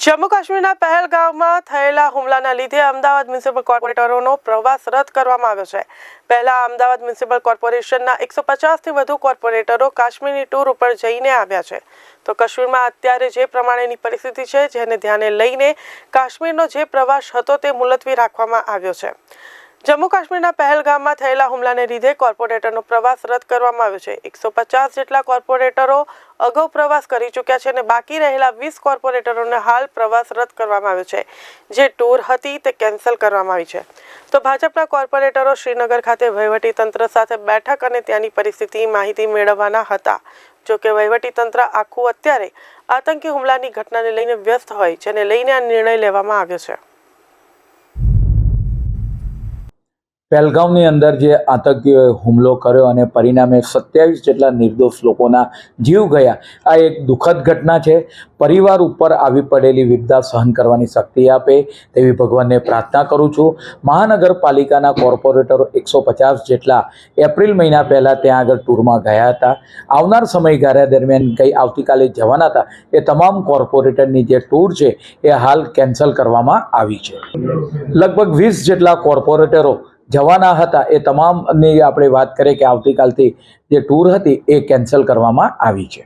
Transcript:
જમ્મુ કાશ્મીરના પહેલગામમાં થયેલા હુમલાના લીધે અમદાવાદ મ્યુનિસિપલ કોર્પોરેટરોનો પ્રવાસ રદ કરવામાં આવ્યો છે। પહેલા અમદાવાદ મ્યુનિસિપલ કોર્પોરેશનના 150થી વધુ કોર્પોરેટરો કાશ્મીરની ટૂર ઉપર જઈને આવ્યા છે। તો કાશ્મીરમાં અત્યારે જે પ્રમાણેની પરિસ્થિતિ છે, જેને ધ્યાને લઈને કાશ્મીરનો જે પ્રવાસ હતો તે મુલતવી રાખવામાં આવ્યો છે। જમ્મુ કાશ્મીરના પહેલગામમાં થયેલા હુમલાને લીધે કોર્પોરેટરનો પ્રવાસ રદ કરવામાં આવ્યો છે। 150 જેટલા કોર્પોરેટરો અગાઉ પ્રવાસ કરી ચૂક્યા છે અને બાકી રહેલા 20 કોર્પોરેટરોને હાલ પ્રવાસ રદ કરવામાં આવ્યો છે। જે ટૂર હતી તે કેન્સલ કરવામાં આવી છે। તો ભાજપના કોર્પોરેટરો શ્રીનગર ખાતે વહીવટીતંત્ર સાથે બેઠક અને ત્યાંની પરિસ્થિતિની માહિતી મેળવવાના હતા। જો કે વહીવટીતંત્ર આખું અત્યારે આતંકી હુમલાની ઘટનાને લઈને વ્યસ્ત હોય, જેને લઈને આ નિર્ણય લેવામાં આવ્યો છે। પહેલગામની અંદર જે આતંકીઓએ હુમલો કર્યો અને પરિણામે 27 જેટલા નિર્દોષ લોકોના જીવ ગયા, આ એક દુઃખદ ઘટના છે। પરિવાર ઉપર આવી પડેલી વિપદા સહન કરવાની શક્તિ આપે તેવી ભગવાનને પ્રાર્થના કરું છું। મહાનગરપાલિકાના કોર્પોરેટરો 150 જેટલા એપ્રિલ મહિના પહેલાં ત્યાં આગળ ટૂરમાં ગયા હતા। આવનાર સમયગાળા દરમિયાન આવતીકાલે જવાના હતા એ તમામ કોર્પોરેટરની જે ટૂર છે એ હાલ કેન્સલ કરવામાં આવી છે। લગભગ 20 જેટલા કોર્પોરેટરો જવાના હતા એ તમામની આપણે વાત કરીએ કે આવતીકાલથી જે ટૂર હતી એ કેન્સલ કરવામાં આવી છે।